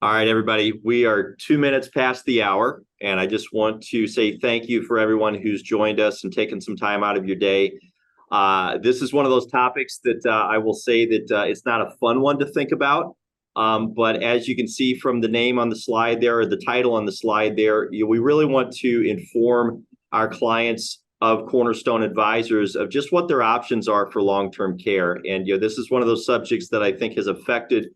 All right, everybody, we are 2 minutes past the hour, and I just want to say thank you for everyone who's joined us and taken some time out of your day. This is one of those topics that I will say that it's not a fun one to think about. But as you can see from the name on the slide there, or the title on the slide there, we really want to inform our clients of Cornerstone Advisors of just what their options are for long-term care. And this is one of those subjects that I think has affected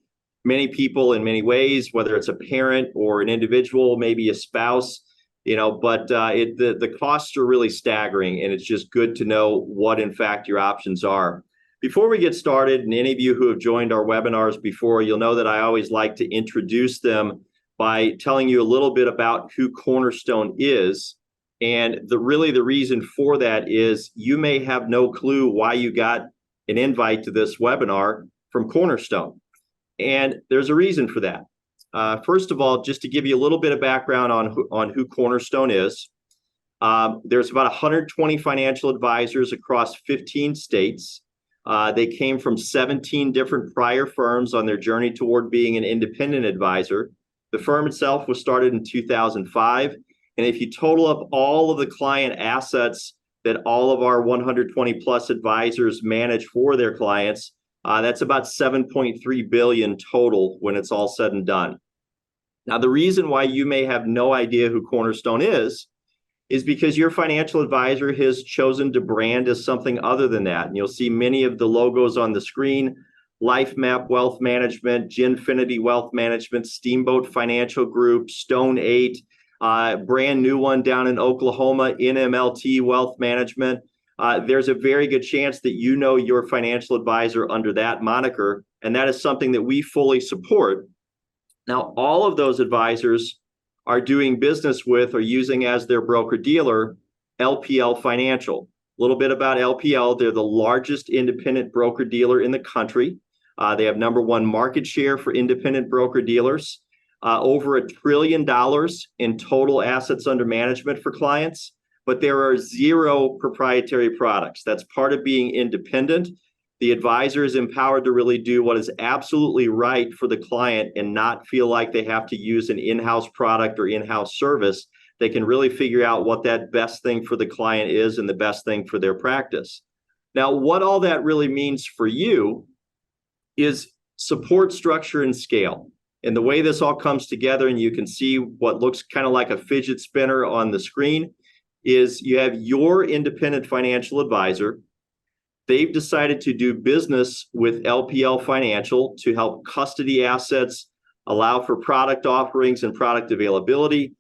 many people in many ways, whether it's a parent or an individual, maybe a spouse, but the costs are really staggering, and it's just good to know what, in fact, your options are. Before we get started, and any of you who have joined our webinars before, you'll know that I always like to introduce them by telling you a little bit about who Cornerstone is. And the reason for that is you may have no clue why you got an invite to this webinar from Cornerstone. And there's a reason for that. First of all, just to give you a little bit of background on who Cornerstone is, there's about 120 financial advisors across 15 states. They came from 17 different prior firms on their journey toward being an independent advisor. The firm itself was started in 2005. And if you total up all of the client assets that all of our 120 plus advisors manage for their clients, that's about $7.3 billion total when it's all said and done. Now, the reason why you may have no idea who Cornerstone is because your financial advisor has chosen to brand as something other than that. And you'll see many of the logos on the screen: LifeMap Wealth Management, Ginfinity Wealth Management, Steamboat Financial Group, Stone 8, brand new one down in Oklahoma, NMLT Wealth Management. There's a very good chance that you know your financial advisor under that moniker, and that is something that we fully support. Now, all of those advisors are doing business with or using as their broker-dealer LPL Financial. A little bit about LPL. They're the largest independent broker-dealer in the country. They have #1 market share for independent broker-dealers, over $1 trillion in total assets under management for clients. But there are 0 proprietary products. That's part of being independent. The advisor is empowered to really do what is absolutely right for the client and not feel like they have to use an in-house product or in-house service. They can really figure out what that best thing for the client is and the best thing for their practice. Now, what all that really means for you is support, structure, and scale. And the way this all comes together, and you can see what looks kind of like a fidget spinner on the screen, is you have your independent financial advisor. They've decided to do business with LPL Financial to help custody assets, allow for product offerings and product availability.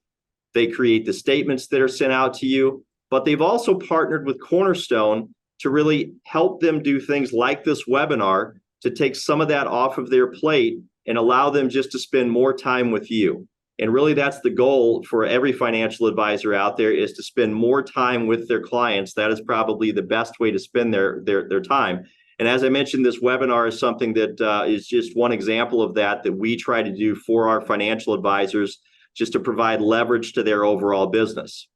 They create the statements that are sent out to you, but they've also partnered with Cornerstone to really help them do things like this webinar to take some of that off of their plate and allow them just to spend more time with you. And really, that's the goal for every financial advisor out there, is to spend more time with their clients. That is probably the best way to spend their time. And as I mentioned, this webinar is something that is just one example of that we try to do for our financial advisors, just to provide leverage to their overall business.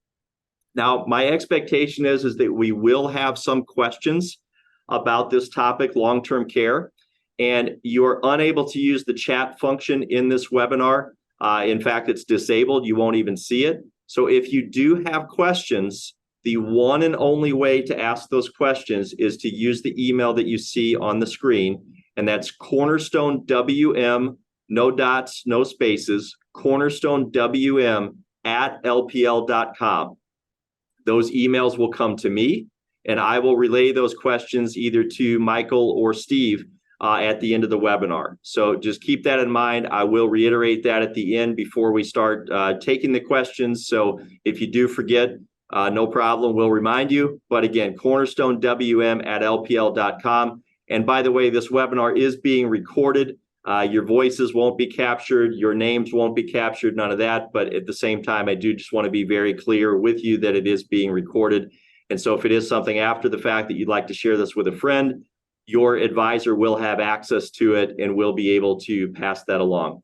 Now, my expectation is that we will have some questions about this topic, long-term care, and you're unable to use the chat function in this webinar. In fact, it's disabled. You won't even see it. So if you do have questions, the one and only way to ask those questions is to use the email that you see on the screen. And that's Cornerstone WM, no dots, no spaces, Cornerstone WM @lpl.com. Those emails will come to me, and I will relay those questions either to Michael or Steve at the end of the webinar. So just keep that in mind. I will reiterate that at the end before we start taking the questions. So if you do forget, no problem, we'll remind you. But again, Cornerstone WM @lpl.com. And by the way, this webinar is being recorded. Your voices won't be captured. Your names won't be captured, none of that. But at the same time, I do just want to be very clear with you that it is being recorded. And so if it is something after the fact that you'd like to share this with a friend, your advisor will have access to it and will be able to pass that along.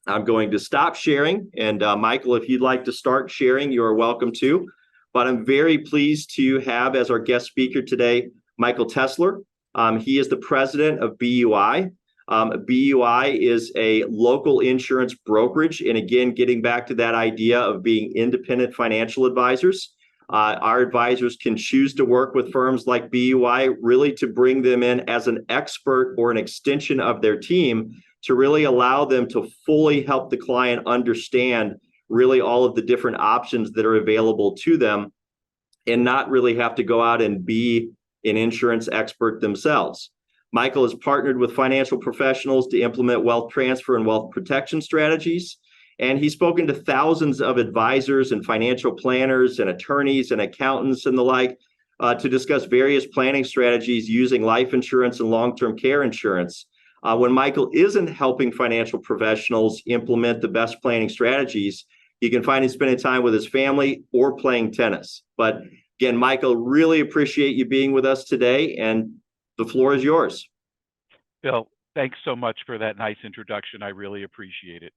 I'm going to stop sharing. And Michael, if you'd like to start sharing, you're welcome to. But I'm very pleased to have as our guest speaker today, Michael Tesler. He is the president of BUI. BUI is a local insurance brokerage. And again, getting back to that idea of being independent financial advisors, our advisors can choose to work with firms like BUI really to bring them in as an expert or an extension of their team to really allow them to fully help the client understand really all of the different options that are available to them and not really have to go out and be an insurance expert themselves. Michael has partnered with financial professionals to implement wealth transfer and wealth protection strategies. And he's spoken to thousands of advisors and financial planners and attorneys and accountants and the like to discuss various planning strategies using life insurance and long-term care insurance. When Michael isn't helping financial professionals implement the best planning strategies, you can find him spending time with his family or playing tennis. But again, Michael, really appreciate you being with us today, and the floor is yours. Bill, thanks so much for that nice introduction. I really appreciate it.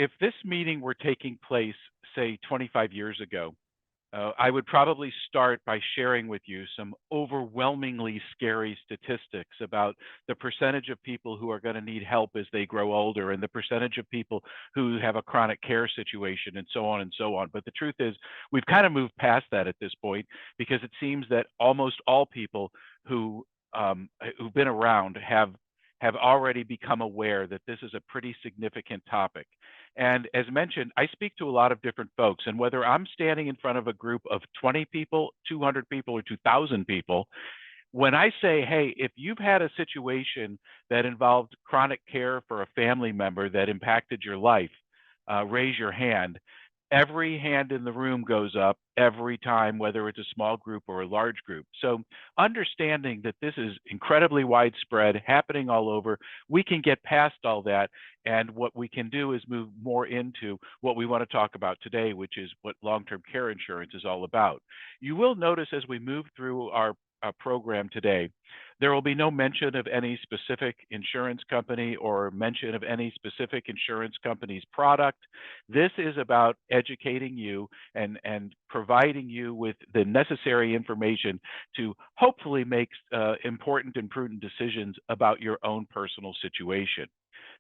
If this meeting were taking place, say, 25 years ago, I would probably start by sharing with you some overwhelmingly scary statistics about the percentage of people who are going to need help as they grow older and the percentage of people who have a chronic care situation and so on and so on. But the truth is, we've kind of moved past that at this point because it seems that almost all people who've been around have already become aware that this is a pretty significant topic. And as mentioned, I speak to a lot of different folks, and whether I'm standing in front of a group of 20 people, 200 people, or 2,000 people, when I say, hey, if you've had a situation that involved chronic care for a family member that impacted your life, raise your hand. Every hand in the room goes up every time, whether it's a small group or a large group. So understanding that this is incredibly widespread, happening all over, we can get past all that. And what we can do is move more into what we want to talk about today, which is what long-term care insurance is all about. You will notice as we move through our program today, there will be no mention of any specific insurance company or mention of any specific insurance company's product. This is about educating you and providing you with the necessary information to hopefully make important and prudent decisions about your own personal situation.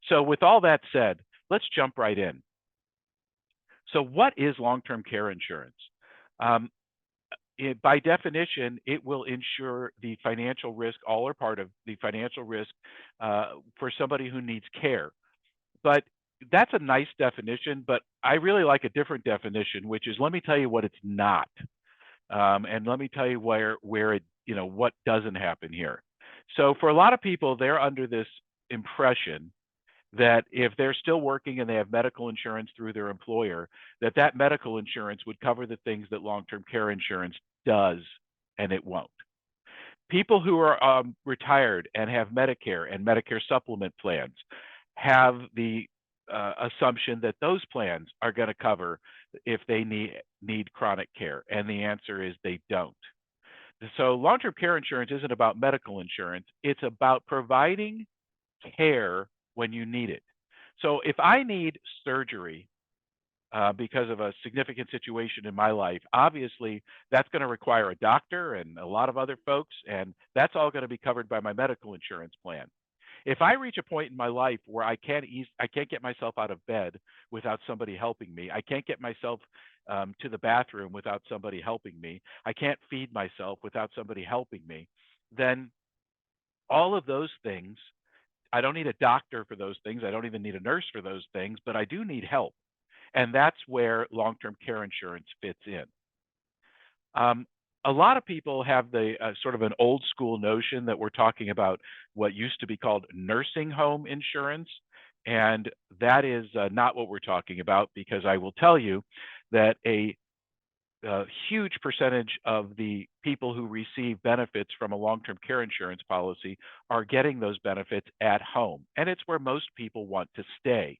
So with all that said, let's jump right in. So what is long-term care insurance? By definition, it will insure the financial risk, all or part of the financial risk for somebody who needs care. But that's a nice definition, but I really like a different definition, which is, let me tell you what it's not. And let me tell you where it, what doesn't happen here. So for a lot of people, they're under this impression that if they're still working and they have medical insurance through their employer, that medical insurance would cover the things that long-term care insurance does, and it won't. People who are retired and have Medicare and Medicare supplement plans have the assumption that those plans are going to cover if they need chronic care, and the answer is they don't. So long-term care insurance isn't about medical insurance. It's about providing care when you need it. So if I need surgery because of a significant situation in my life, obviously that's going to require a doctor and a lot of other folks, and that's all going to be covered by my medical insurance plan. If I reach a point in my life where I can't get myself out of bed without somebody helping me, I can't get myself to the bathroom without somebody helping me, I can't feed myself without somebody helping me, then all of those things, I don't need a doctor for those things. I don't even need a nurse for those things, but I do need help. And that's where long-term care insurance fits in. A lot of people have the sort of an old school notion that we're talking about what used to be called nursing home insurance. And that is not what we're talking about, because I will tell you that a huge percentage of the people who receive benefits from a long-term care insurance policy are getting those benefits at home, and it's where most people want to stay.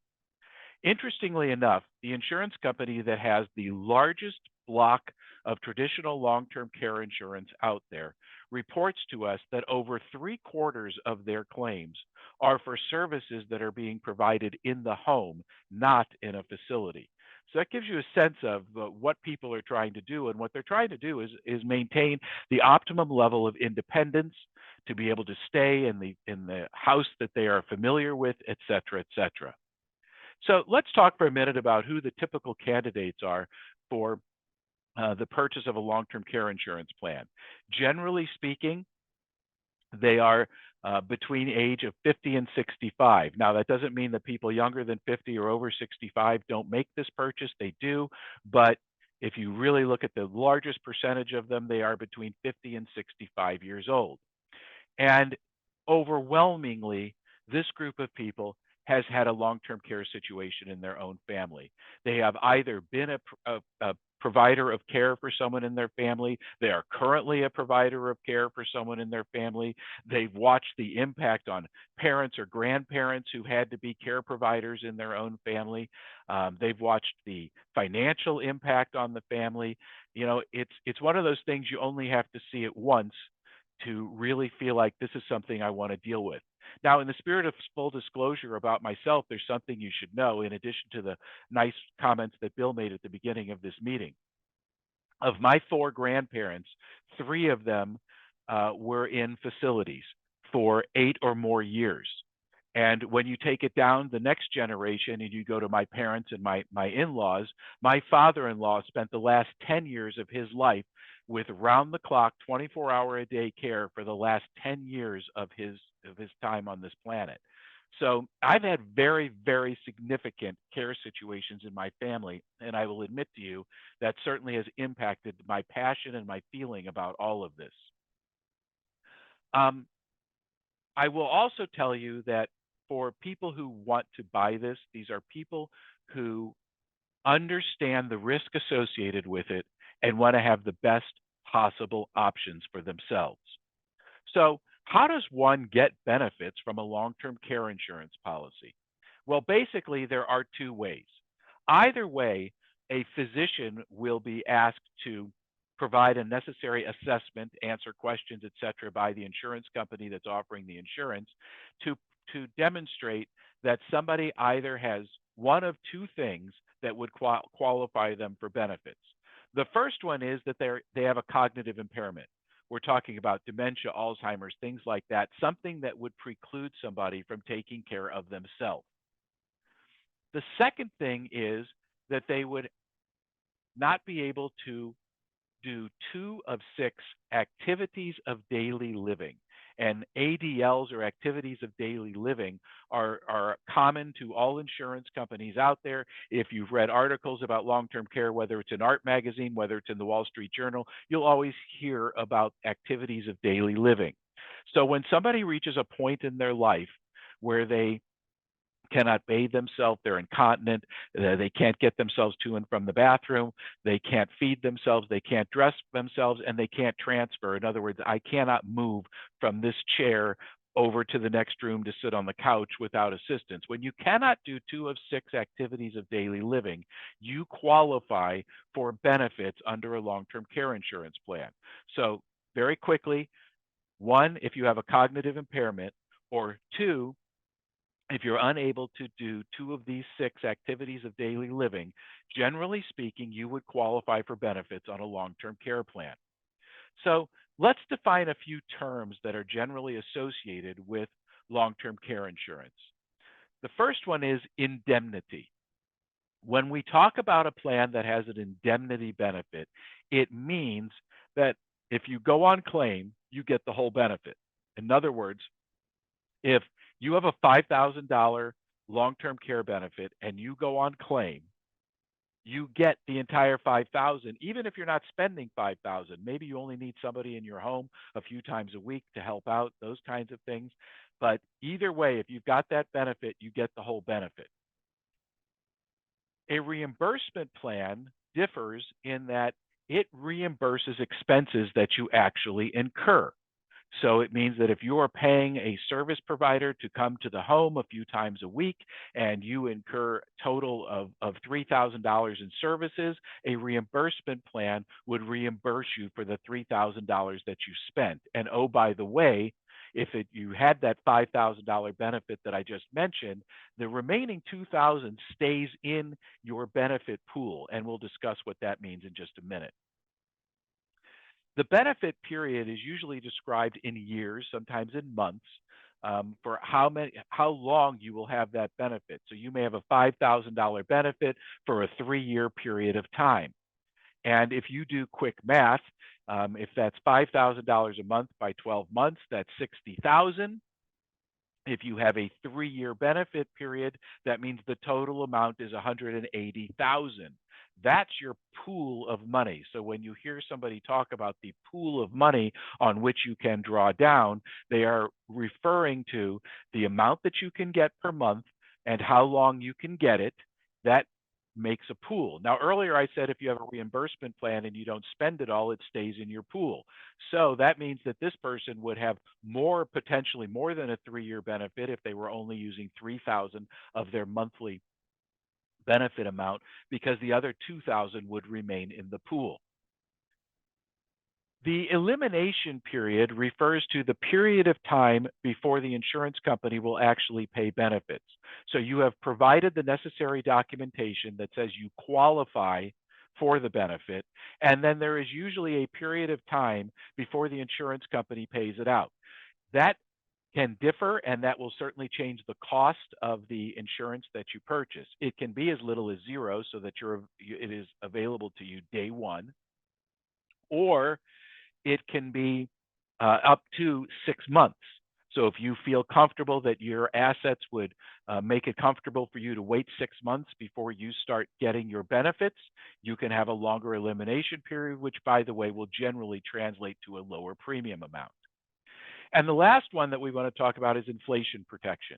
Interestingly enough, the insurance company that has the largest block of traditional long-term care insurance out there reports to us that over 3/4 of their claims are for services that are being provided in the home, not in a facility. So that gives you a sense of what people are trying to do. And what they're trying to do is maintain the optimum level of independence, to be able to stay in the house that they are familiar with, et cetera, et cetera. So let's talk for a minute about who the typical candidates are for the purchase of a long-term care insurance plan. Generally speaking, they are between age of 50 and 65. Now, that doesn't mean that people younger than 50 or over 65 don't make this purchase. They do. But if you really look at the largest percentage of them, they are between 50 and 65 years old. And overwhelmingly, this group of people has had a long-term care situation in their own family. They have either been a provider of care for someone in their family. They are currently a provider of care for someone in their family. They've watched the impact on parents or grandparents who had to be care providers in their own family. They've watched the financial impact on the family. You know, it's one of those things you only have to see it once to really feel like this is something I want to deal with. Now, in the spirit of full disclosure about myself, there's something you should know in addition to the nice comments that Bill made at the beginning of this meeting. Of my 4 grandparents, 3 of them were in facilities for 8 or more years. And when you take it down the next generation and you go to my parents and my in-laws, my father-in-law spent the last 10 years of his life with round-the-clock, 24-hour-a-day care for the last 10 years of his time on this planet. So I've had very, very significant care situations in my family, and I will admit to you that certainly has impacted my passion and my feeling about all of this. I will also tell you that for people who want to buy this, these are people who understand the risk associated with it and want to have the best possible options for themselves. So, how does one get benefits from a long-term care insurance policy? Well, basically, there are 2 ways. Either way, a physician will be asked to provide a necessary assessment, answer questions, et cetera, by the insurance company that's offering the insurance to demonstrate that somebody either has one of 2 things that would qualify them for benefits. The first one is that they have a cognitive impairment. We're talking about dementia, Alzheimer's, things like that, something that would preclude somebody from taking care of themselves. The second thing is that they would not be able to do 2 of 6 activities of daily living. And ADLs, or activities of daily living, are common to all insurance companies out there. If you've read articles about long-term care, whether it's in Art Magazine, whether it's in the Wall Street Journal, you'll always hear about activities of daily living. So when somebody reaches a point in their life where they cannot bathe themselves, they're incontinent, they can't get themselves to and from the bathroom, they can't feed themselves, they can't dress themselves, and they can't transfer. In other words, I cannot move from this chair over to the next room to sit on the couch without assistance. When you cannot do 2 of 6 activities of daily living, you qualify for benefits under a long-term care insurance plan. So very quickly, 1, if you have a cognitive impairment, or 2, if you're unable to do 2 of these 6 activities of daily living, generally speaking, you would qualify for benefits on a long-term care plan. So let's define a few terms that are generally associated with long-term care insurance. The first one is indemnity. When we talk about a plan that has an indemnity benefit, it means that if you go on claim, you get the whole benefit. In other words, if you have a $5,000 long-term care benefit and you go on claim, you get the entire $5,000, even if you're not spending $5,000. Maybe you only need somebody in your home a few times a week to help out, those kinds of things. But either way, if you've got that benefit, you get the whole benefit. A reimbursement plan differs in that it reimburses expenses that you actually incur. So it means that if you are paying a service provider to come to the home a few times a week and you incur a total of $3,000 in services, a reimbursement plan would reimburse you for the $3,000 that you spent. And oh, by the way, if you had that $5,000 benefit that I just mentioned, the remaining $2,000 stays in your benefit pool. And we'll discuss what that means in just a minute. The benefit period is usually described in years, sometimes in months, for how long you will have that benefit. So you may have a $5,000 benefit for a 3-year period of time. And if you do quick math, if that's $5,000 a month by 12 months, that's 60,000. If you have a 3-year benefit period, that means the total amount is 180,000. That's your pool of money. So when you hear somebody talk about the pool of money on which you can draw down, they are referring to the amount that you can get per month and how long you can get it. That makes a pool. Now, earlier I said if you have a reimbursement plan and you don't spend it all, it stays in your pool. So that means that this person would have potentially more than a 3-year benefit if they were only using 3,000 of their monthly benefit amount, because the other 2,000 would remain in the pool. The elimination period refers to the period of time before the insurance company will actually pay benefits. So you have provided the necessary documentation that says you qualify for the benefit, and then there is usually a period of time before the insurance company pays it out. That can differ, and that will certainly change the cost of the insurance that you purchase. It can be as little as 0, so that it is available to you day one, or it can be up to 6 months. So if you feel comfortable that your assets would make it comfortable for you to wait 6 months before you start getting your benefits, you can have a longer elimination period, which, by the way, will generally translate to a lower premium amount. And the last one that we want to talk about is inflation protection.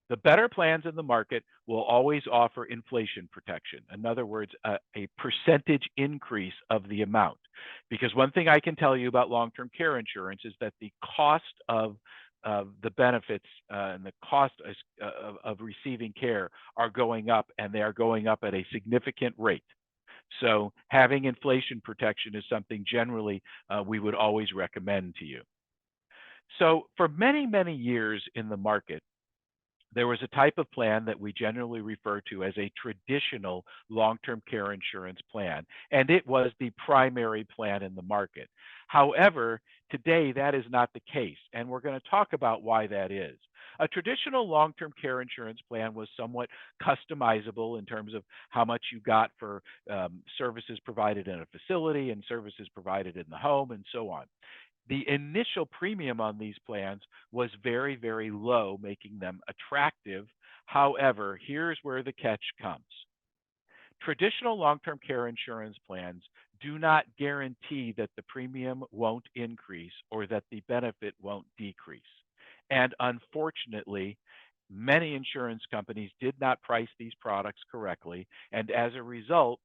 The better plans in the market will always offer inflation protection. In other words, a percentage increase of the amount. Because one thing I can tell you about long-term care insurance is that the cost of the benefits and the cost of receiving care are going up, and they are going up at a significant rate. So having inflation protection is something generally we would always recommend to you. So for many, many years in the market, there was a type of plan that we generally refer to as a traditional long-term care insurance plan, and it was the primary plan in the market. However, today that is not the case, and we're going to talk about why that is. A traditional long-term care insurance plan was somewhat customizable in terms of how much you got for services provided in a facility and services provided in the home and so on. The initial premium on these plans was very, very low, making them attractive. However, here's where the catch comes. Traditional long-term care insurance plans do not guarantee that the premium won't increase or that the benefit won't decrease. And unfortunately, many insurance companies did not price these products correctly, and as a result,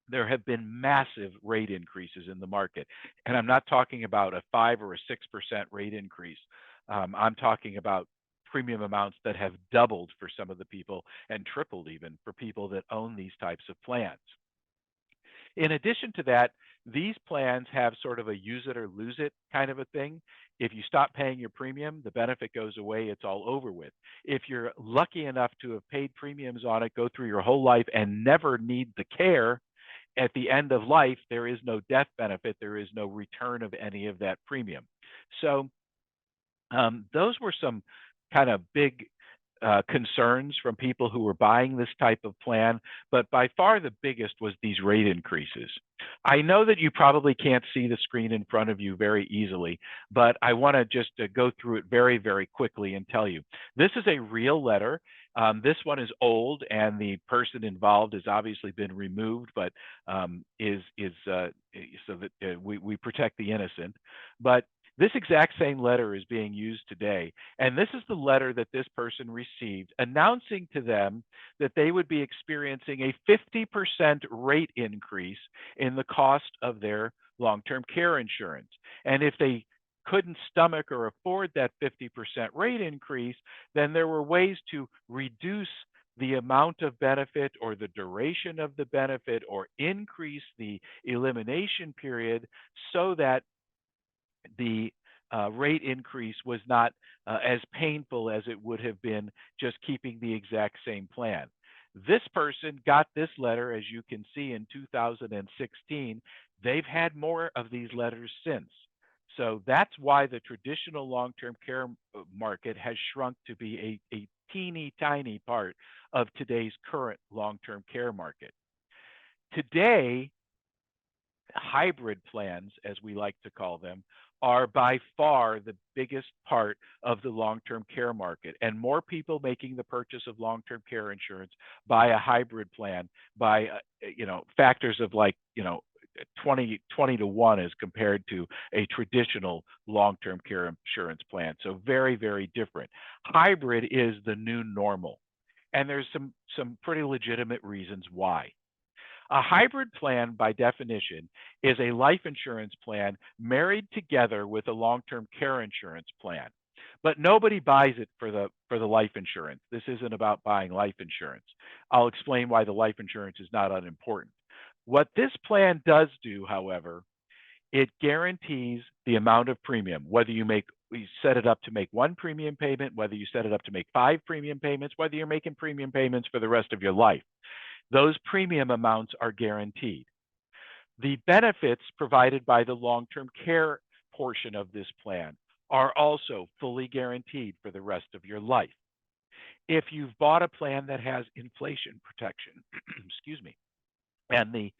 there have been massive rate increases in the market. And I'm not talking about a 5 or a 6% rate increase. I'm talking about premium amounts that have doubled for some of the people and tripled even for people that own these types of plans. In addition to that, these plans have sort of a use it or lose it kind of a thing. If you stop paying your premium, the benefit goes away, it's all over with. If you're lucky enough to have paid premiums on it, go through your whole life and never need the care, at the end of life, there is no death benefit. There is no return of any of that premium. So those were some kind of big concerns from people who were buying this type of plan, but by far the biggest was these rate increases. I know that you probably can't see the screen in front of you very easily, but I want to just go through it very, very quickly and tell you. This is a real letter. This one is old, and the person involved has obviously been removed, but so that we protect the innocent. But this exact same letter is being used today, and this is the letter that this person received announcing to them that they would be experiencing a 50% rate increase in the cost of their long-term care insurance. And if they couldn't stomach or afford that 50% rate increase, then there were ways to reduce the amount of benefit or the duration of the benefit or increase the elimination period so that the rate increase was not as painful as it would have been just keeping the exact same plan. This person got this letter, as you can see, in 2016, They've had more of these letters since. So that's why the traditional long-term care market has shrunk to be a teeny tiny part of today's current long-term care market. Today, hybrid plans, as we like to call them, are by far the biggest part of the long-term care market. And more people making the purchase of long-term care insurance buy a hybrid plan by, factors of 20 to 1 as compared to a traditional long-term care insurance plan. So very, very different. Hybrid is the new normal. And there's some pretty legitimate reasons why. A hybrid plan, by definition, is a life insurance plan married together with a long-term care insurance plan. But nobody buys it for the life insurance. This isn't about buying life insurance. I'll explain why the life insurance is not unimportant. What this plan does do, however, it guarantees the amount of premium, whether you set it up to make one premium payment, whether you set it up to make 5 premium payments, whether you're making premium payments for the rest of your life. Those premium amounts are guaranteed. The benefits provided by the long-term care portion of this plan are also fully guaranteed for the rest of your life. If you've bought a plan that has inflation protection, excuse me, and the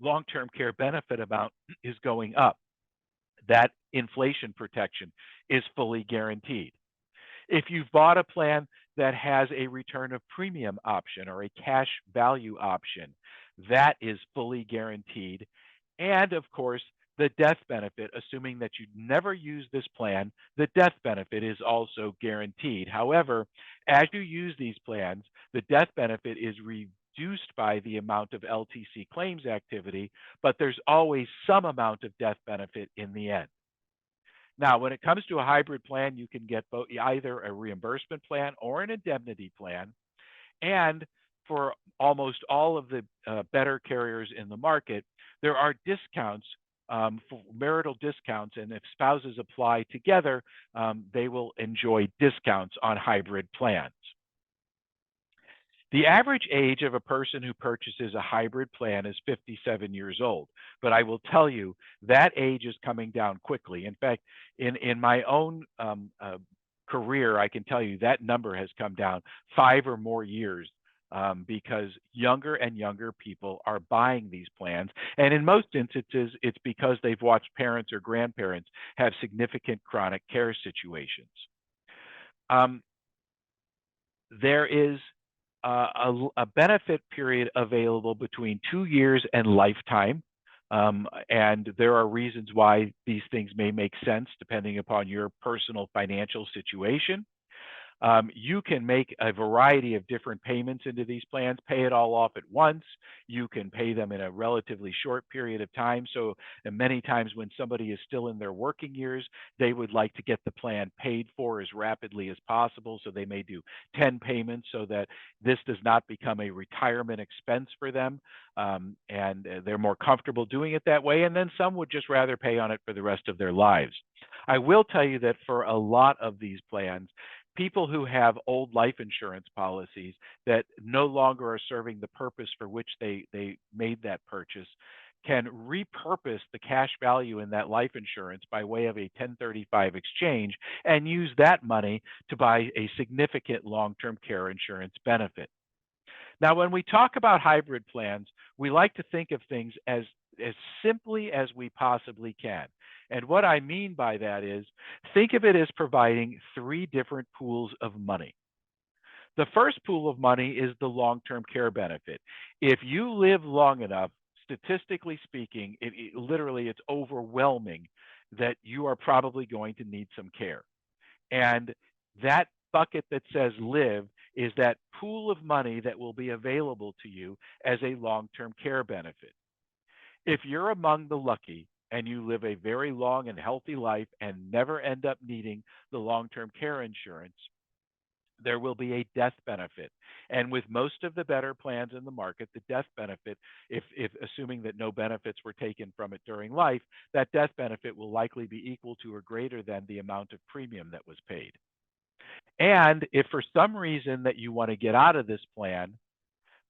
long-term care benefit amount is going up, that inflation protection is fully guaranteed. If you've bought a plan that has a return of premium option or a cash value option, that is fully guaranteed. And of course, the death benefit, assuming that you never use this plan, the death benefit is also guaranteed. However, as you use these plans, the death benefit is reduced by the amount of LTC claims activity, but there's always some amount of death benefit in the end. Now, when it comes to a hybrid plan, you can get both, either a reimbursement plan or an indemnity plan. And for almost all of the better carriers in the market, there are discounts, for marital discounts. And if spouses apply together, they will enjoy discounts on hybrid plans. The average age of a person who purchases a hybrid plan is 57 years old, but I will tell you that age is coming down quickly. In fact, in my own career, I can tell you that number has come down 5 or more years, because younger and younger people are buying these plans. And in most instances, it's because they've watched parents or grandparents have significant chronic care situations. There is a benefit period available between 2 years and lifetime. And there are reasons why these things may make sense depending upon your personal financial situation. You can make a variety of different payments into these plans, pay it all off at once. You can pay them in a relatively short period of time. So many times when somebody is still in their working years, they would like to get the plan paid for as rapidly as possible. So they may do 10 payments so that this does not become a retirement expense for them. And they're more comfortable doing it that way. And then some would just rather pay on it for the rest of their lives. I will tell you that for a lot of these plans, people who have old life insurance policies that no longer are serving the purpose for which they made that purchase can repurpose the cash value in that life insurance by way of a 1035 exchange and use that money to buy a significant long-term care insurance benefit. Now, when we talk about hybrid plans, we like to think of things as simply as we possibly can. And what I mean by that is, think of it as providing 3 different pools of money. The first pool of money is the long-term care benefit. If you live long enough, statistically speaking, literally it's overwhelming that you are probably going to need some care. And that bucket that says live is that pool of money that will be available to you as a long-term care benefit. If you're among the lucky and you live a very long and healthy life and never end up needing the long-term care insurance, there will be a death benefit. And with most of the better plans in the market, the death benefit, if assuming that no benefits were taken from it during life, that death benefit will likely be equal to or greater than the amount of premium that was paid. And if for some reason that you want to get out of this plan,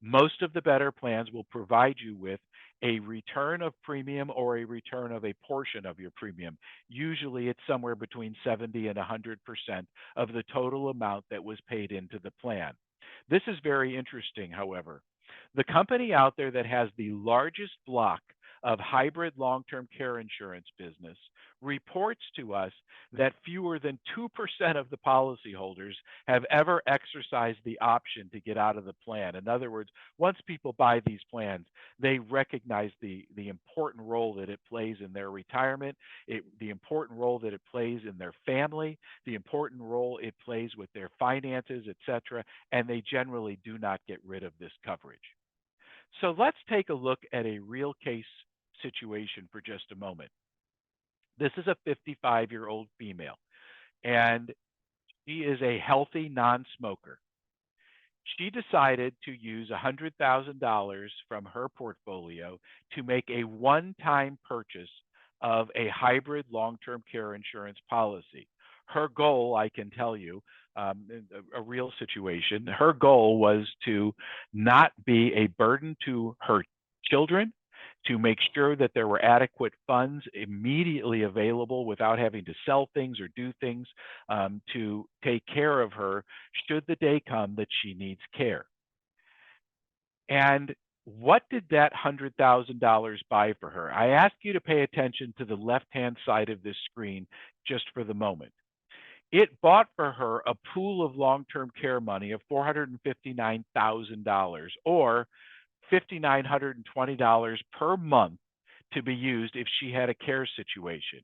Most of the better plans will provide you with a return of premium or a return of a portion of your premium. Usually it's somewhere between 70 and 100% of the total amount that was paid into the plan. This is very interesting, however. The company out there that has the largest block of hybrid long-term care insurance business reports to us that fewer than 2% of the policyholders have ever exercised the option to get out of the plan. In other words, once people buy these plans, they recognize the important role that it plays in their retirement, the important role that it plays in their family, the important role it plays with their finances, etc., and they generally do not get rid of this coverage. So let's take a look at a real case situation for just a moment. This is a 55-year-old female, and she is a healthy non-smoker. She decided to use $100,000 from her portfolio to make a one-time purchase of a hybrid long-term care insurance policy. Her goal, I can tell you, a real situation, her goal was to not be a burden to her children, to make sure that there were adequate funds immediately available without having to sell things or do things, to take care of her should the day come that she needs care. And what did that $100,000 buy for her? I ask you to pay attention to the left-hand side of this screen just for the moment. It bought for her a pool of long-term care money of $459,000, or $5,920 per month to be used if she had a care situation.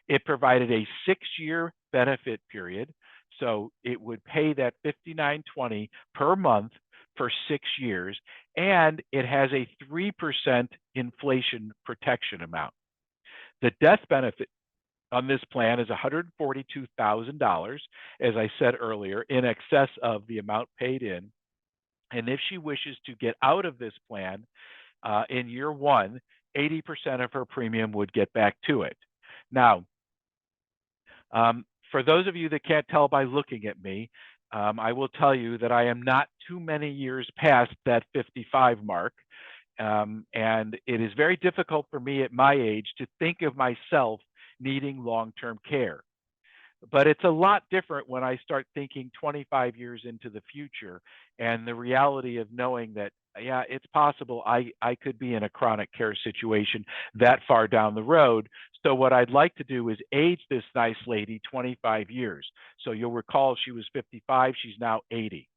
It provided a 6-year benefit period, so it would pay that $5,920 per month for 6 years, and it has a 3% inflation protection amount. The death benefit on this plan is $142,000, as I said earlier, in excess of the amount paid in. And if she wishes to get out of this plan in year one, 80% of her premium would get back to it. Now, for those of you that can't tell by looking at me, I will tell you that I am not too many years past that 55 mark. And it is very difficult for me at my age to think of myself needing long-term care. But it's a lot different when I start thinking 25 years into the future and the reality of knowing that, yeah, it's possible I could be in a chronic care situation that far down the road. So what I'd like to do is age this nice lady 25 years. So you'll recall she was 55, she's now 80.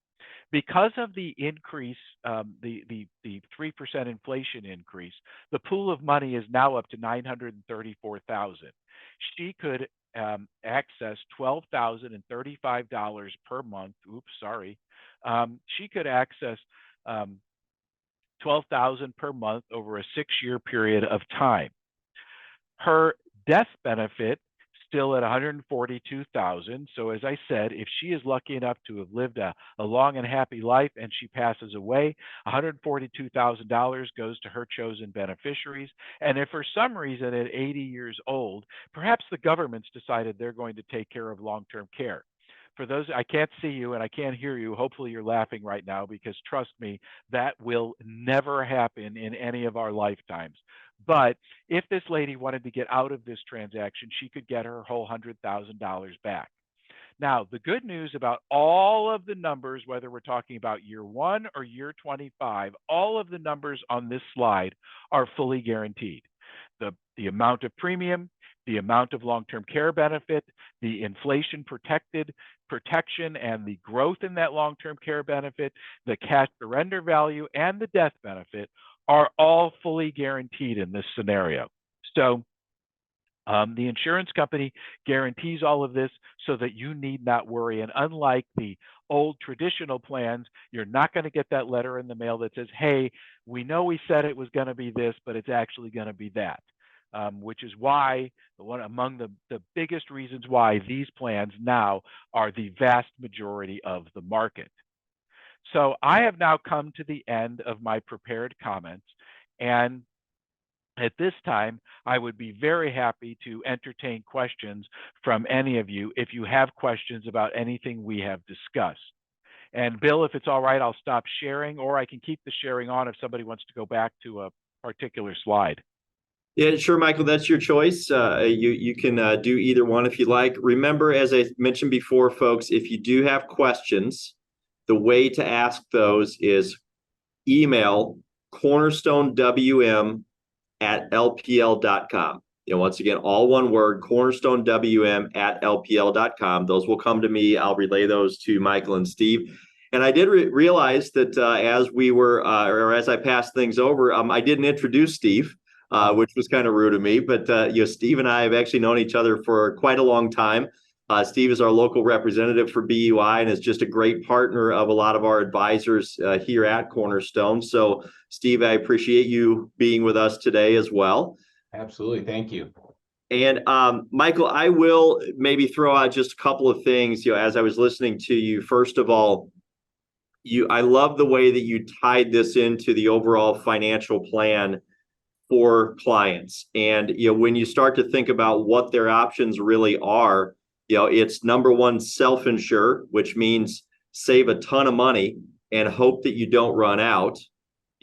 Because of the increase, the 3% inflation increase, the pool of money is now up to $934,000. She could access $12,035 per month. Oops, sorry. She could access $12,000 per month over a 6-year period of time. Her death benefit still at $142,000. So as I said, if she is lucky enough to have lived a long and happy life and she passes away, $142,000 goes to her chosen beneficiaries. And if for some reason at 80 years old, perhaps the government's decided they're going to take care of long-term care. For those, I can't see you and I can't hear you. Hopefully you're laughing right now, because trust me, that will never happen in any of our lifetimes. But if this lady wanted to get out of this transaction, she could get her whole $100,000 back. Now, the good news about all of the numbers, whether we're talking about year 1 or year 25, all of the numbers on this slide are fully guaranteed. The amount of premium, the amount of long-term care benefit, the inflation protection and the growth in that long-term care benefit, the cash surrender value, and the death benefit are all fully guaranteed in this scenario. So the insurance company guarantees all of this so that you need not worry. And unlike the old traditional plans, you're not going to get that letter in the mail that says, hey, we know we said it was going to be this, but it's actually going to be that. Which is why one among the biggest reasons why these plans now are the vast majority of the market. So I have now come to the end of my prepared comments, and at this time, I would be very happy to entertain questions from any of you if you have questions about anything we have discussed. And Bill, if it's all right, I'll stop sharing, or I can keep the sharing on if somebody wants to go back to a particular slide. Yeah, sure, Michael, that's your choice. You can do either one if you like. Remember, as I mentioned before, folks, if you do have questions, the way to ask those is email cornerstonewm@lpl.com. Once again, all one word, cornerstonewm@lpl.com. Those will come to me. I'll relay those to Michael and Steve. And I did realize that as we were, or as I passed things over, I didn't introduce Steve, which was kind of rude of me. But Steve and I have actually known each other for quite a long time. Steve is our local representative for BUI and is just a great partner of a lot of our advisors here at Cornerstone. So, Steve, I appreciate you being with us today as well. Absolutely. Thank you. And Michael, I will maybe throw out just a couple of things, as I was listening to you. First of all, I love the way that you tied this into the overall financial plan for clients. And, when you start to think about what their options really are, it's number one, self-insure, which means save a ton of money and hope that you don't run out.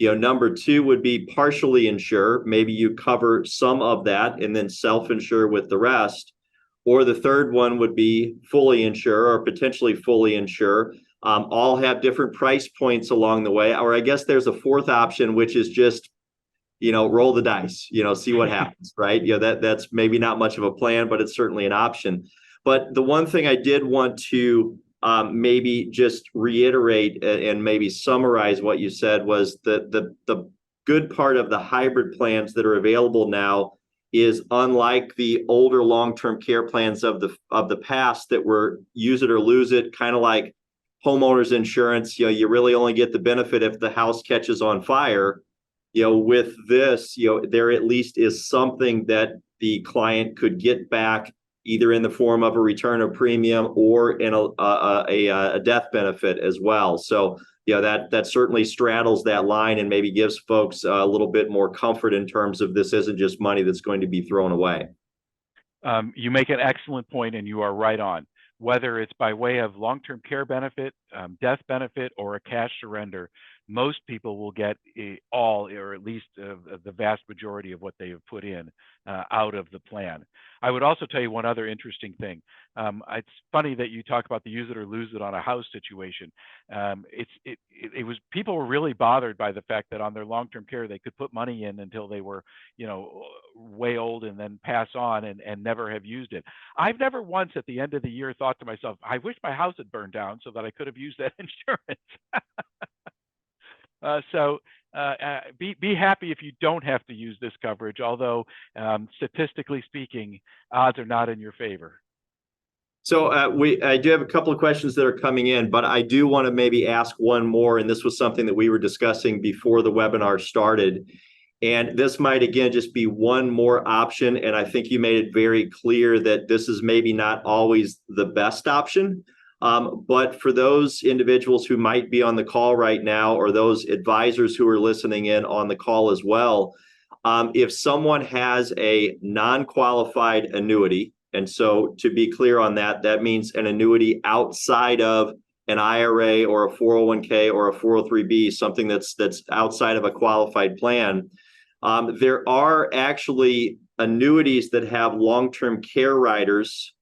Number two would be partially insure. Maybe you cover some of that and then self-insure with the rest. Or the third one would be fully insure or potentially fully insure. All have different price points along the way. Or I guess there's a fourth option, which is just, roll the dice, see what happens, right? That's maybe not much of a plan, but it's certainly an option. But the one thing I did want to maybe just reiterate and maybe summarize what you said was the good part of the hybrid plans that are available now is, unlike the older long-term care plans of the past that were use it or lose it, kind of like homeowners insurance. You really only get the benefit if the house catches on fire. With this, there at least is something that the client could get back, either in the form of a return of premium or in a death benefit as well. So, that certainly straddles that line and maybe gives folks a little bit more comfort in terms of this isn't just money that's going to be thrown away. You make an excellent point, and you are right on. Whether it's by way of long-term care benefit, death benefit, or a cash surrender, most people will get all, or at least the vast majority of what they have put in out of the plan. I would also tell you one other interesting thing. It's funny that you talk about the use it or lose it on a house situation. It was, people were really bothered by the fact that on their long-term care they could put money in until they were, way old and then pass on and never have used it. I've never once at the end of the year thought to myself, I wish my house had burned down so that I could have used that insurance. So be happy if you don't have to use this coverage, although statistically speaking, odds are not in your favor. So I do have a couple of questions that are coming in, but I do want to maybe ask one more. And this was something that we were discussing before the webinar started. And this might, again, just be one more option. And I think you made it very clear that this is maybe not always the best option. But for those individuals who might be on the call right now, or those advisors who are listening in on the call as well, if someone has a non-qualified annuity, and so to be clear on that, that means an annuity outside of an IRA or a 401k or a 403b, something that's outside of a qualified plan. There are actually annuities that have long-term care riders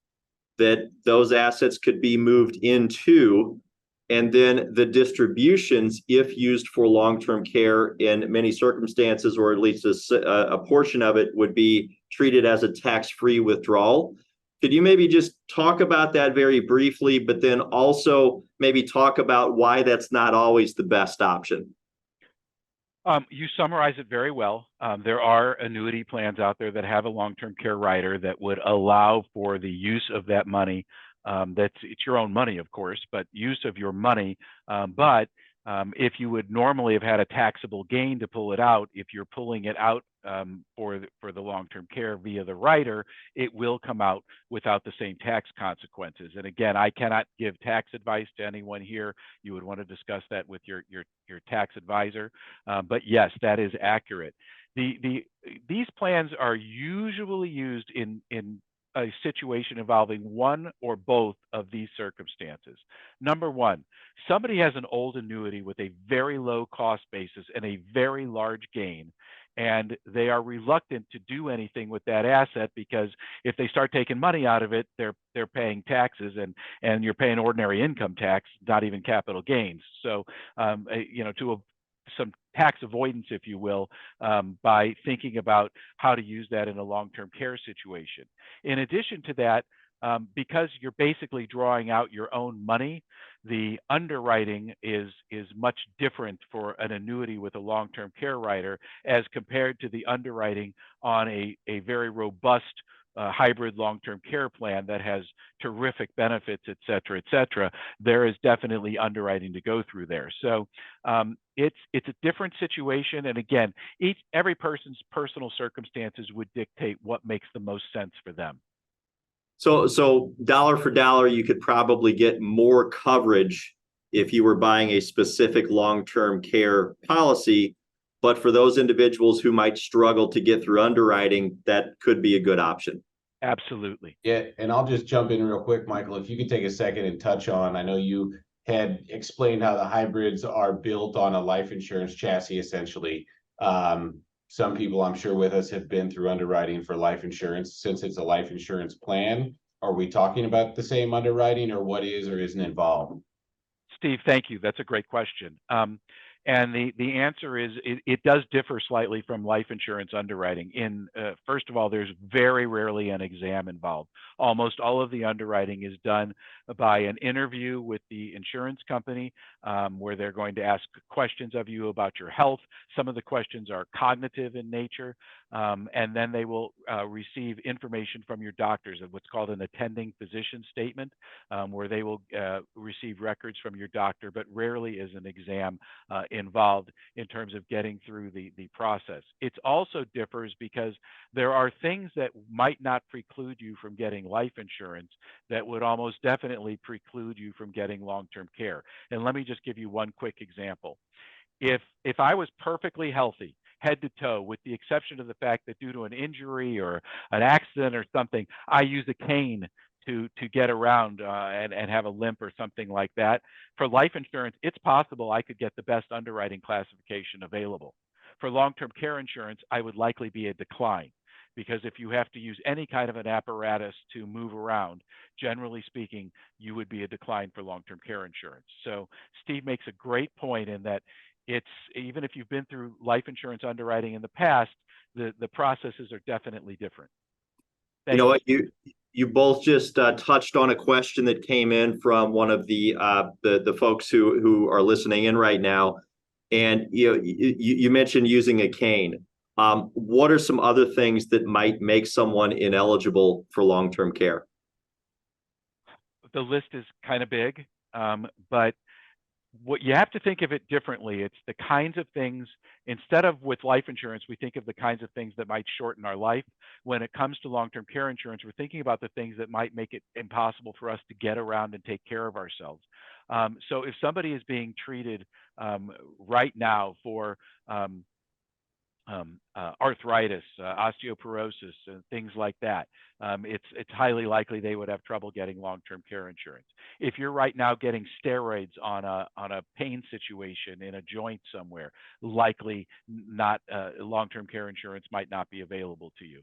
that those assets could be moved into, and then the distributions, if used for long-term care in many circumstances, or at least a portion of it, would be treated as a tax-free withdrawal. Could you maybe just talk about that very briefly, but then also maybe talk about why that's not always the best option? You summarize it very well. There are annuity plans out there that have a long-term care rider that would allow for the use of that money. It's your own money, of course, but use of your money. But if you would normally have had a taxable gain to pull it out, if you're pulling it out for the long-term care via the rider, it will come out without the same tax consequences. And again, I cannot give tax advice to anyone here. You would want to discuss that with your tax advisor. But yes, that is accurate. These plans are usually used in a situation involving one or both of these circumstances. Number one, somebody has an old annuity with a very low cost basis and a very large gain, and they are reluctant to do anything with that asset because if they start taking money out of it, they're paying taxes, and you're paying ordinary income tax, not even capital gains. So, to some tax avoidance, if you will, by thinking about how to use that in a long-term care situation. In addition to that, because you're basically drawing out your own money, the underwriting is much different for an annuity with a long-term care rider as compared to the underwriting on a very robust hybrid long-term care plan that has terrific benefits, et cetera, et cetera. There is definitely underwriting to go through there. So it's a different situation. And again, every person's personal circumstances would dictate what makes the most sense for them. So dollar for dollar, you could probably get more coverage if you were buying a specific long-term care policy. But for those individuals who might struggle to get through underwriting, that could be a good option. Absolutely. Yeah, and I'll just jump in real quick, Michael. If you could take a second and touch on, I know you had explained how the hybrids are built on a life insurance chassis, essentially. Some people I'm sure with us have been through underwriting for life insurance. Since it's a life insurance plan, are we talking about the same underwriting, or what is or isn't involved? Steve, thank you. That's a great question. And the answer is it does differ slightly from life insurance underwriting. First of all, there's very rarely an exam involved. Almost all of the underwriting is done by an interview with the insurance company, where they're going to ask questions of you about your health. Some of the questions are cognitive in nature, and then they will receive information from your doctors of what's called an attending physician statement, where they will receive records from your doctor, but rarely is an exam involved in terms of getting through the process. It also differs because there are things that might not preclude you from getting life insurance that would almost definitely preclude you from getting long-term care. And let me just give you one quick example. If I was perfectly healthy, head to toe, with the exception of the fact that due to an injury or an accident or something, I use a cane to get around and have a limp or something like that. For life insurance, it's possible I could get the best underwriting classification available. For long-term care insurance, I would likely be a decline, because if you have to use any kind of an apparatus to move around, generally speaking, you would be a decline for long-term care insurance. So Steve makes a great point in that it's, even if you've been through life insurance underwriting in the past, the processes are definitely different. You know what, you both just touched on a question that came in from one of the folks who are listening in right now, and you mentioned using a cane. What are some other things that might make someone ineligible for long-term care? The list is kind of big, but what you have to think of it differently. It's the kinds of things, instead of with life insurance, we think of the kinds of things that might shorten our life. When it comes to long-term care insurance, we're thinking about the things that might make it impossible for us to get around and take care of ourselves. So if somebody is being treated right now for arthritis, osteoporosis, and things like that, it's highly likely they would have trouble getting long-term care insurance. If you're right now getting steroids on a pain situation in a joint somewhere, likely not long-term care insurance might not be available to you.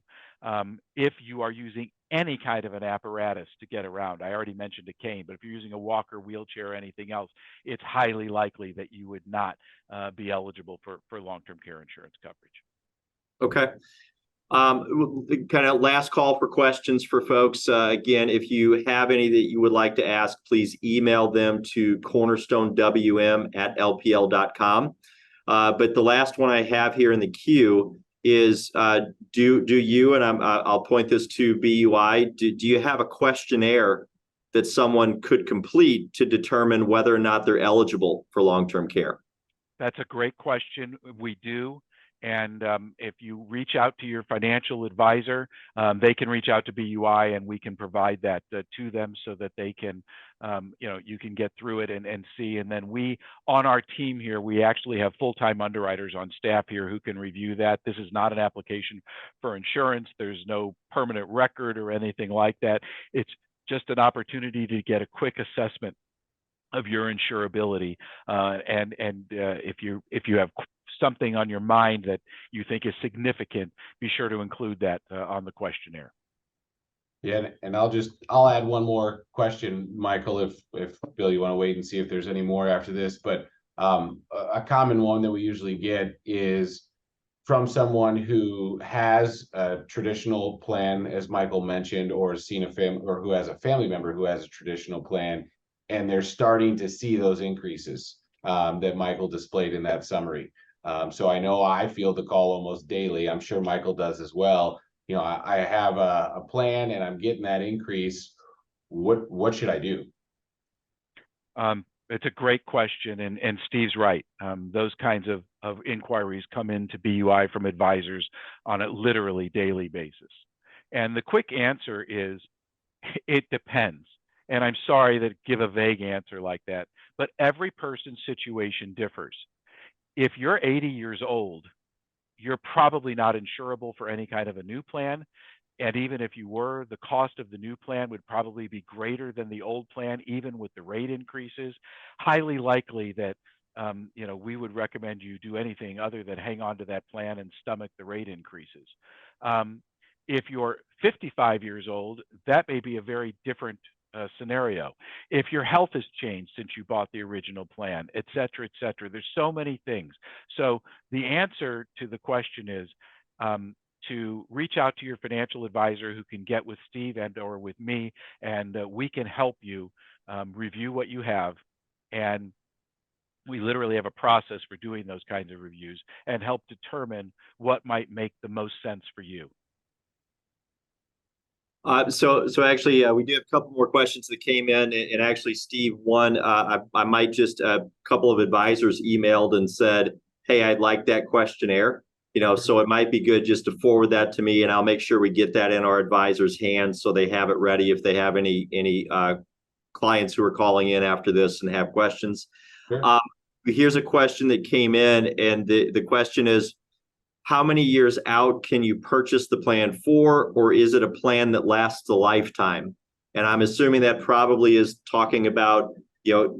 If you are using any kind of an apparatus to get around, I already mentioned a cane, but if you're using a walker, wheelchair, or anything else, it's highly likely that you would not be eligible for long-term care insurance coverage. Okay. Kind of last call for questions for folks. Again, if you have any that you would like to ask, please email them to cornerstonewm@lpl.com. But the last one I have here in the queue is, do you, and I'll point this to BUI, do you have a questionnaire that someone could complete to determine whether or not they're eligible for long-term care? That's a great question. We do. And if you reach out to your financial advisor, they can reach out to BUI, and we can provide that to them so that they can, you can get through it and see. And then we, on our team here, we actually have full-time underwriters on staff here who can review that. This is not an application for insurance. There's no permanent record or anything like that. It's just an opportunity to get a quick assessment of your insurability. And if you have something on your mind that you think is significant, be sure to include that on the questionnaire. Yeah, and I'll add one more question, Michael, if Bill, you want to wait and see if there's any more after this, but a common one that we usually get is from someone who has a traditional plan, as Michael mentioned, or has seen a family, or who has a family member who has a traditional plan, and they're starting to see those increases that Michael displayed in that summary. So I know I feel the call almost daily. I'm sure Michael does as well. You know, I have a plan and I'm getting that increase. What should I do? It's a great question, and Steve's right. Those kinds of inquiries come into BUI from advisors on a literally daily basis. And the quick answer is, it depends. And I'm sorry to give a vague answer like that, but every person's situation differs. If you're 80 years old, you're probably not insurable for any kind of a new plan. And even if you were, the cost of the new plan would probably be greater than the old plan, even with the rate increases. Highly likely that we would recommend you do anything other than hang on to that plan and stomach the rate increases. If you're 55 years old, that may be a very different scenario. If your health has changed since you bought the original plan, et cetera, et cetera. There's so many things. So the answer to the question is to reach out to your financial advisor, who can get with Steve and or with me, and we can help you review what you have. And we literally have a process for doing those kinds of reviews and help determine what might make the most sense for you. So actually, we do have a couple more questions that came in, and actually, Steve, one, I might just, a couple of advisors emailed and said, hey, I'd like that questionnaire, so it might be good just to forward that to me, and I'll make sure we get that in our advisors' hands so they have it ready if they have any clients who are calling in after this and have questions. Sure. Here's a question that came in, and the question is, how many years out can you purchase the plan for, or is it a plan that lasts a lifetime? And I'm assuming that probably is talking about,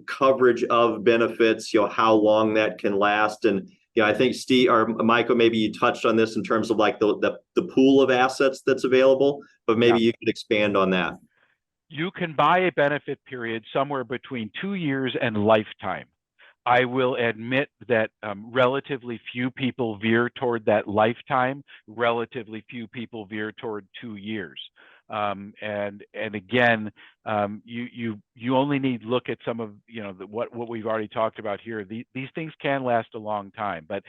coverage of benefits, how long that can last. And, I think Steve or Michael, maybe you touched on this in terms of like the pool of assets that's available, but maybe you could expand on that. You can buy a benefit period somewhere between 2 years and lifetime. I will admit that relatively few people veer toward that lifetime. Relatively few people veer toward 2 years. And again, you only need to look at some of what we've already talked about here. These things can last a long time, but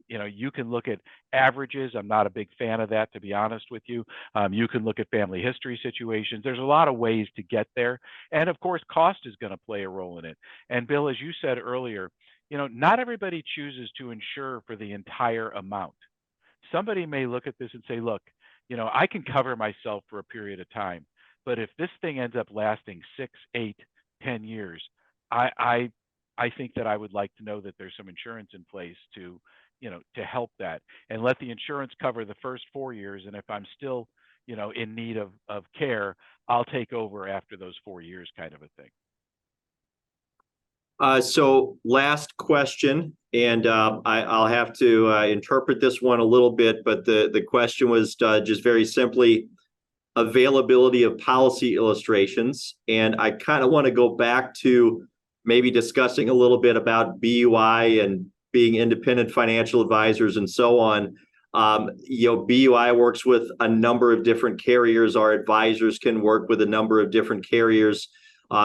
you can look at averages. I'm not a big fan of that, to be honest with you. You can look at family history situations. There's a lot of ways to get there, and of course, cost is going to play a role in it. And Bill, as you said earlier, not everybody chooses to insure for the entire amount. Somebody may look at this and say, look, I can cover myself for a period of time, but if this thing ends up lasting 6, 8, 10 years, I think that I would like to know that there's some insurance in place to help that, and let the insurance cover the first 4 years. And if I'm still, in need of care, I'll take over after those 4 years, kind of a thing. So last question, and I'll have to interpret this one a little bit, but the question was just very simply availability of policy illustrations. And I kind of want to go back to maybe discussing a little bit about BUI and being independent financial advisors and so on. BUI works with a number of different carriers. Our advisors can work with a number of different carriers.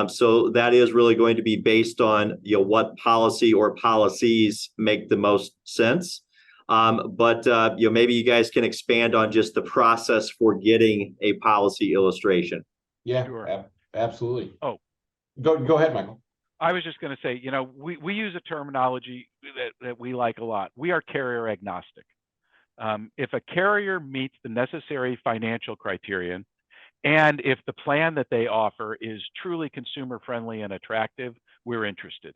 So that is really going to be based on what policy or policies make the most sense. But maybe you guys can expand on just the process for getting a policy illustration. Yeah, Sure. Absolutely. Oh, go ahead, Michael. I was just going to say, we use a terminology. that we like a lot. We are carrier agnostic. If a carrier meets the necessary financial criterion, and if the plan that they offer is truly consumer friendly and attractive, we're interested.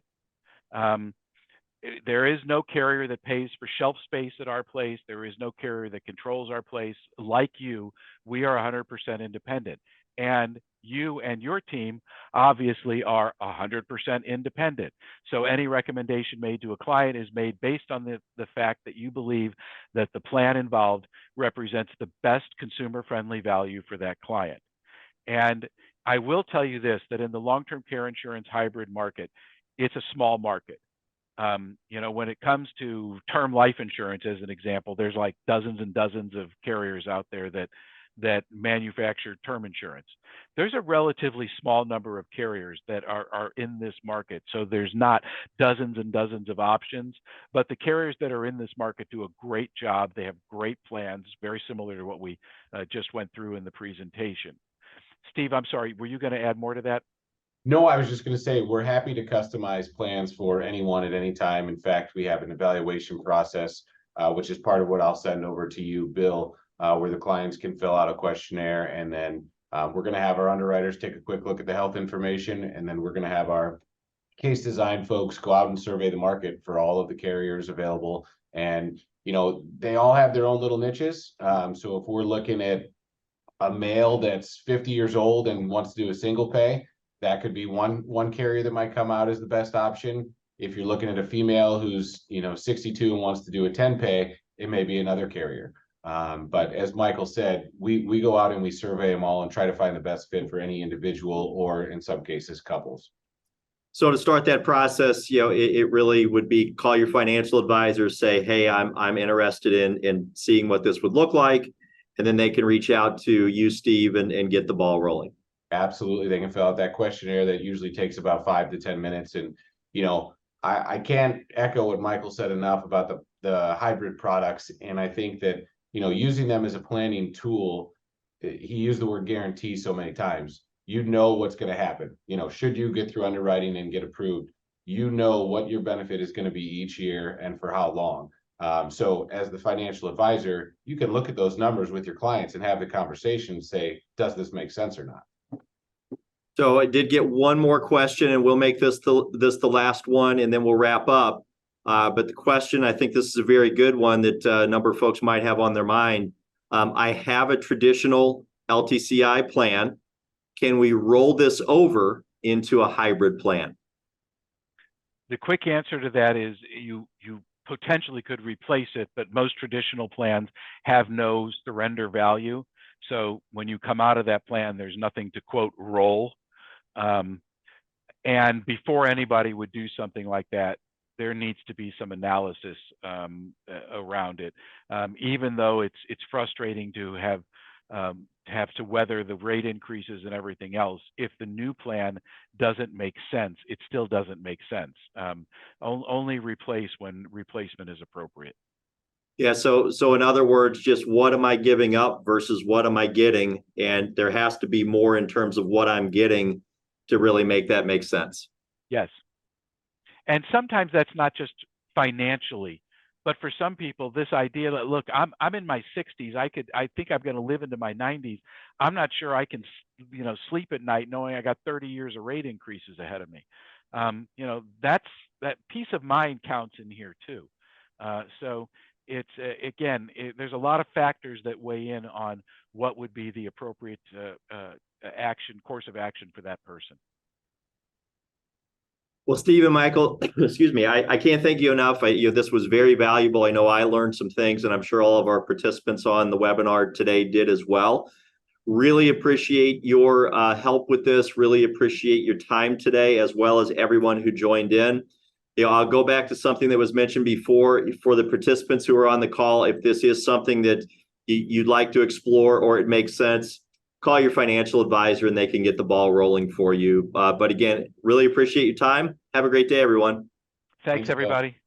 There is no carrier that pays for shelf space at our place. There is no carrier that controls our place. Like you, we are 100% independent. And you and your team obviously are 100% independent. So any recommendation made to a client is made based on the fact that you believe that the plan involved represents the best consumer-friendly value for that client. And I will tell you this, that in the long-term care insurance hybrid market, it's a small market. When it comes to term life insurance, as an example, there's like dozens and dozens of carriers out there that manufacture term insurance. There's a relatively small number of carriers that are in this market. So there's not dozens and dozens of options, but the carriers that are in this market do a great job. They have great plans, very similar to what we just went through in the presentation. Steve, I'm sorry, were you going to add more to that? No, I was just going to say, we're happy to customize plans for anyone at any time. In fact, we have an evaluation process, which is part of what I'll send over to you, Bill, where the clients can fill out a questionnaire. And then we're going to have our underwriters take a quick look at the health information. And then we're going to have our case design folks go out and survey the market for all of the carriers available. And, they all have their own little niches. So if we're looking at a male that's 50 years old and wants to do a single pay, that could be one carrier that might come out as the best option. If you're looking at a female who's 62 and wants to do a 10 pay, it may be another carrier. But as Michael said, we go out and we survey them all and try to find the best fit for any individual, or in some cases couples. So to start that process, it really would be call your financial advisor, say, hey, I'm interested in seeing what this would look like. And then they can reach out to you, Steve, and get the ball rolling. Absolutely. They can fill out that questionnaire that usually takes about 5 to 10 minutes. And, I can't echo what Michael said enough about the hybrid products. And I think that, using them as a planning tool, he used the word guarantee so many times. You know what's going to happen. Should you get through underwriting and get approved, what your benefit is going to be each year and for how long. So as the financial advisor, you can look at those numbers with your clients and have the conversation, say, does this make sense or not? So I did get one more question, and we'll make this the last one, and then we'll wrap up. But the question, I think this is a very good one that a number of folks might have on their mind. I have a traditional LTCI plan. Can we roll this over into a hybrid plan? The quick answer to that is you potentially could replace it, but most traditional plans have no surrender value. So when you come out of that plan, there's nothing to quote roll. And before anybody would do something like that, there needs to be some analysis around it. Even though it's frustrating to have to weather the rate increases and everything else, if the new plan doesn't make sense, it still doesn't make sense. Only replace when replacement is appropriate. Yeah, so in other words, just what am I giving up versus what am I getting? And there has to be more in terms of what I'm getting to really make that make sense. Yes. And sometimes that's not just financially, but for some people, this idea that, look, I'm in my 60s. I think I'm going to live into my 90s. I'm not sure I can, sleep at night knowing I got 30 years of rate increases ahead of me. That peace of mind counts in here too. So it's there's a lot of factors that weigh in on what would be the appropriate course of action for that person. Well, Steve and Michael, excuse me, I can't thank you enough. This was very valuable. I know I learned some things, and I'm sure all of our participants on the webinar today did as well. Really appreciate your help with this. Really appreciate your time today, as well as everyone who joined in. I'll go back to something that was mentioned before for the participants who are on the call. If this is something that you'd like to explore or it makes sense, call your financial advisor and they can get the ball rolling for you. But again, really appreciate your time. Have a great day, everyone. Thanks everybody.